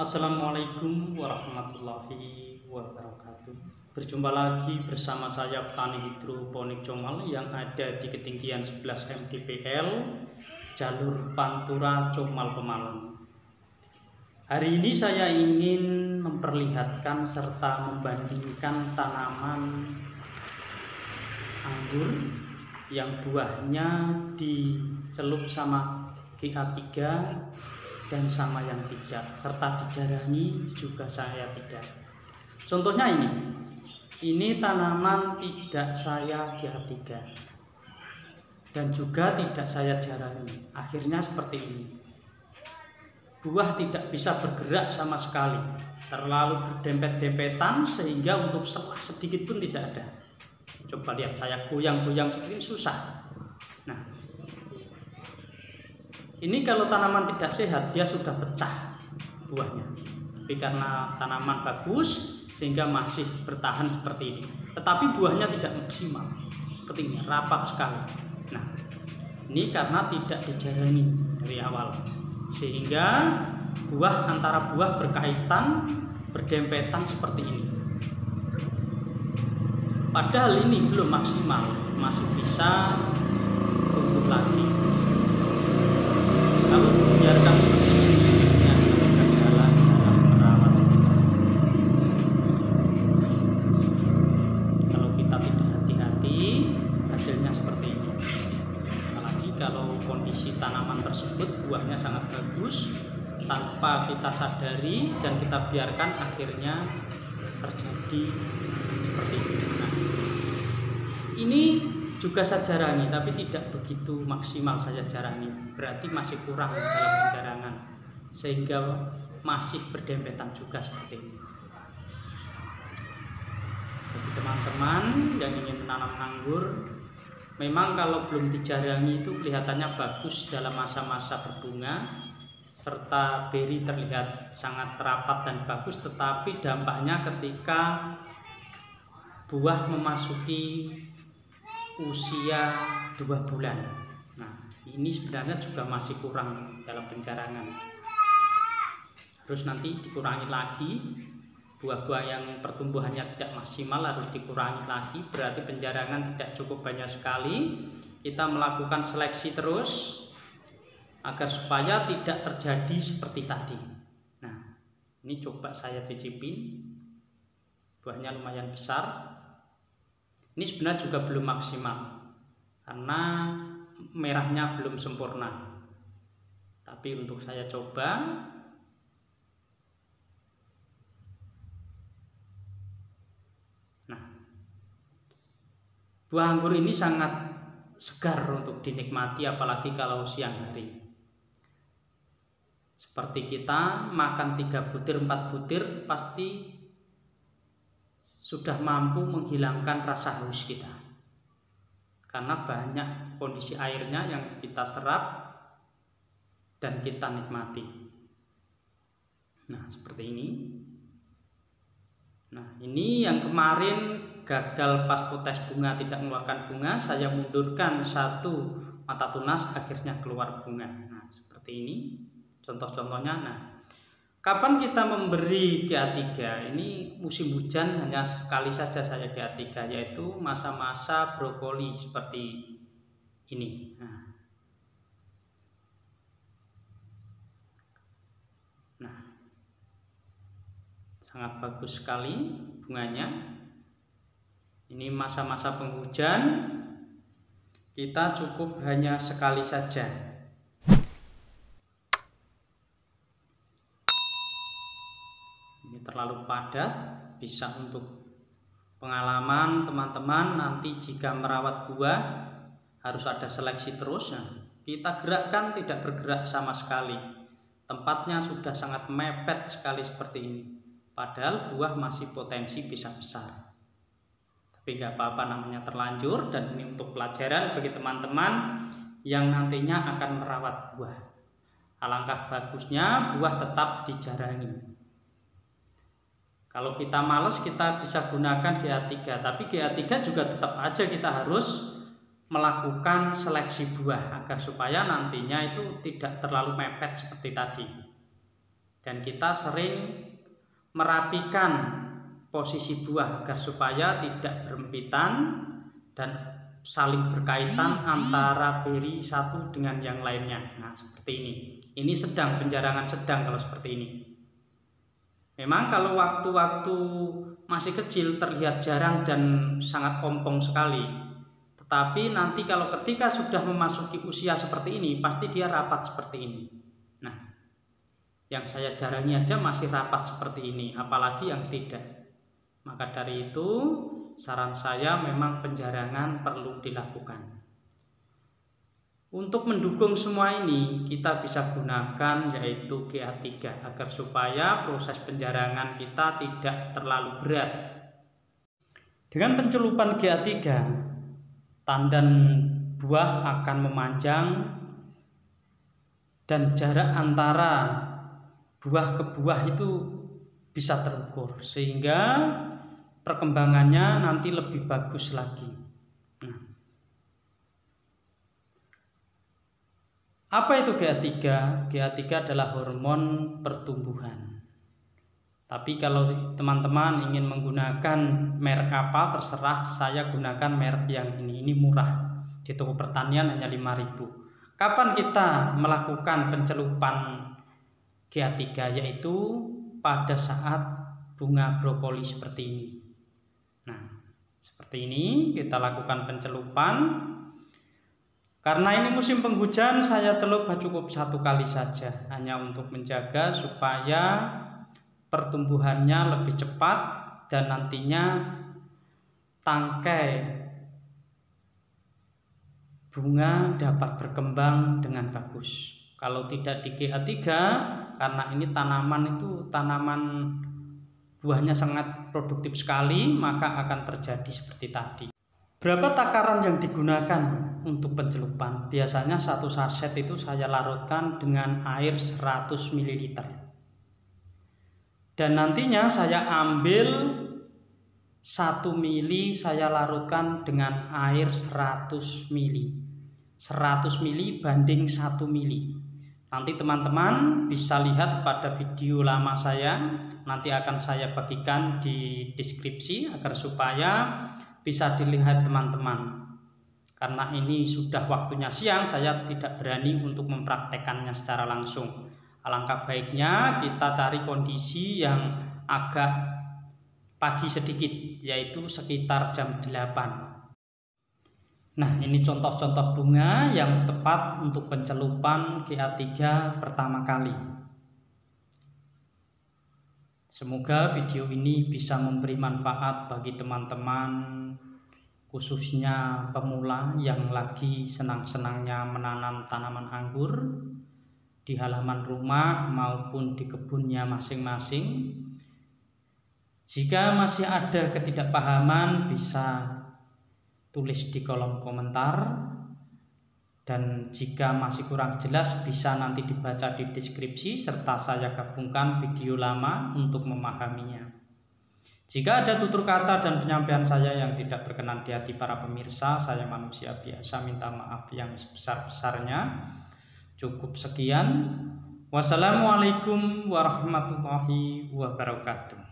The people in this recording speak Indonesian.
Assalamualaikum warahmatullahi wabarakatuh. Berjumpa lagi bersama saya petani hidroponik Comal yang ada di ketinggian 11 mdpl jalur Pantura Comal Pemalang. Hari ini saya ingin memperlihatkan serta membandingkan tanaman anggur yang buahnya dicelup sama GA3 dan sama yang tidak, serta dijarangi juga saya tidak. Contohnya ini tanaman tidak saya GA3 dan juga tidak saya jarangi. Akhirnya seperti ini, buah tidak bisa bergerak sama sekali, terlalu berdempet-dempetan sehingga untuk selah sedikit pun tidak ada. Coba lihat, saya goyang-goyang seperti ini susah. Nah, ini kalau tanaman tidak sehat dia sudah pecah buahnya, tapi karena tanaman bagus sehingga masih bertahan seperti ini. Tetapi buahnya tidak maksimal, seperti ini, rapat sekali. Nah, ini karena tidak dijarangi dari awal, sehingga antara buah berkaitan, berdempetan seperti ini. Padahal ini belum maksimal, masih bisa tumbuh lagi. Kalau dibiarkan seperti ini akan kegagalan dalam merawat. Kalau kita tidak hati-hati, hasilnya seperti ini. Apalagi kalau kondisi tanaman tersebut buahnya sangat bagus, tanpa kita sadari dan kita biarkan, akhirnya terjadi seperti ini. Nah, ini juga saya jarangi, tapi tidak begitu maksimal saya jarangi, berarti masih kurang dalam penjarangan, sehingga masih berdempetan juga seperti ini. Bagi teman-teman yang ingin menanam anggur, memang kalau belum dijarangi itu kelihatannya bagus dalam masa-masa berbunga, serta beri terlihat sangat rapat dan bagus, tetapi dampaknya ketika buah memasuki usia 2 bulan. Nah, ini sebenarnya juga masih kurang dalam penjarangan. Harus nanti dikurangi lagi. Buah-buah yang pertumbuhannya tidak maksimal harus dikurangi lagi, berarti penjarangan tidak cukup banyak sekali. Kita melakukan seleksi terus agar supaya tidak terjadi seperti tadi. Nah, ini coba saya cicipin. Buahnya lumayan besar. Ini sebenarnya juga belum maksimal karena merahnya belum sempurna. Tapi untuk saya coba, nah, buah anggur ini sangat segar untuk dinikmati, apalagi kalau siang hari. Seperti kita makan 3 butir 4 butir pasti sudah mampu menghilangkan rasa haus kita, karena banyak kondisi airnya yang kita serap dan kita nikmati. Nah, seperti ini. Nah, ini yang kemarin gagal pas potes bunga, tidak mengeluarkan bunga, saya mundurkan 1 mata tunas, akhirnya keluar bunga. Nah, seperti ini contoh-contohnya. Nah, kapan kita memberi GA3? Ini musim hujan hanya sekali saja saya GA3, yaitu masa-masa brokoli seperti ini. Nah, sangat bagus sekali bunganya. Ini masa-masa penghujan, kita cukup hanya sekali saja. Ini terlalu padat, bisa untuk pengalaman teman-teman nanti jika merawat buah harus ada seleksi terus. Nah, kita gerakkan tidak bergerak sama sekali, tempatnya sudah sangat mepet sekali seperti ini, padahal buah masih potensi bisa besar. Tapi nggak apa-apa, namanya terlanjur, dan ini untuk pelajaran bagi teman-teman yang nantinya akan merawat buah. Alangkah bagusnya buah tetap dijarangi. Kalau kita males, kita bisa gunakan GA3, tapi GA3 juga tetap aja kita harus melakukan seleksi buah agar supaya nantinya itu tidak terlalu mepet seperti tadi. Dan kita sering merapikan posisi buah agar supaya tidak berempitan dan saling berkaitan antara beri satu dengan yang lainnya. Nah, seperti ini. Ini sedang, penjarangan sedang kalau seperti ini. Memang kalau waktu-waktu masih kecil terlihat jarang dan sangat ompong sekali. Tetapi nanti kalau ketika sudah memasuki usia seperti ini, pasti dia rapat seperti ini. Nah, yang saya jarangi aja masih rapat seperti ini, apalagi yang tidak. Maka dari itu, saran saya memang penjarangan perlu dilakukan. Untuk mendukung semua ini, kita bisa gunakan yaitu GA3 agar supaya proses penjarangan kita tidak terlalu berat. Dengan pencelupan GA3, tandan buah akan memanjang dan jarak antara buah ke buah itu bisa terukur sehingga perkembangannya nanti lebih bagus lagi. Nah, apa itu GA3? GA3 adalah hormon pertumbuhan. Tapi kalau teman-teman ingin menggunakan merek apa terserah, saya gunakan merek yang ini murah. Di toko pertanian hanya 5.000. Kapan kita melakukan pencelupan GA3? Yaitu pada saat bunga brokoli seperti ini. Nah, seperti ini kita lakukan pencelupan. Karena ini musim penghujan, saya celup cukup 1 kali saja, hanya untuk menjaga supaya pertumbuhannya lebih cepat dan nantinya tangkai bunga dapat berkembang dengan bagus. Kalau tidak di GA3, karena ini tanaman buahnya sangat produktif sekali, maka akan terjadi seperti tadi. Berapa takaran yang digunakan untuk pencelupan? Biasanya 1 saset itu saya larutkan dengan air 100 ml. Dan nantinya saya ambil 1 mili saya larutkan dengan air 100 mili. 100 mili banding 1 mili. Nanti teman-teman bisa lihat pada video lama saya, nanti akan saya bagikan di deskripsi agar supaya bisa dilihat teman-teman. Karena ini sudah waktunya siang, saya tidak berani untuk mempraktekannya secara langsung. Alangkah baiknya kita cari kondisi yang agak pagi sedikit, yaitu sekitar jam 8. Nah, ini contoh-contoh bunga yang tepat untuk pencelupan GA3 pertama kali. Semoga video ini bisa memberi manfaat bagi teman-teman, khususnya pemula yang lagi senang-senangnya menanam tanaman anggur di halaman rumah maupun di kebunnya masing-masing. Jika masih ada ketidakpahaman, bisa tulis di kolom komentar, dan jika masih kurang jelas bisa nanti dibaca di deskripsi serta saya gabungkan video lama untuk memahaminya. Jika ada tutur kata dan penyampaian saya yang tidak berkenan di hati para pemirsa, saya manusia biasa, minta maaf yang sebesar-besarnya. Cukup sekian. Wassalamualaikum warahmatullahi wabarakatuh.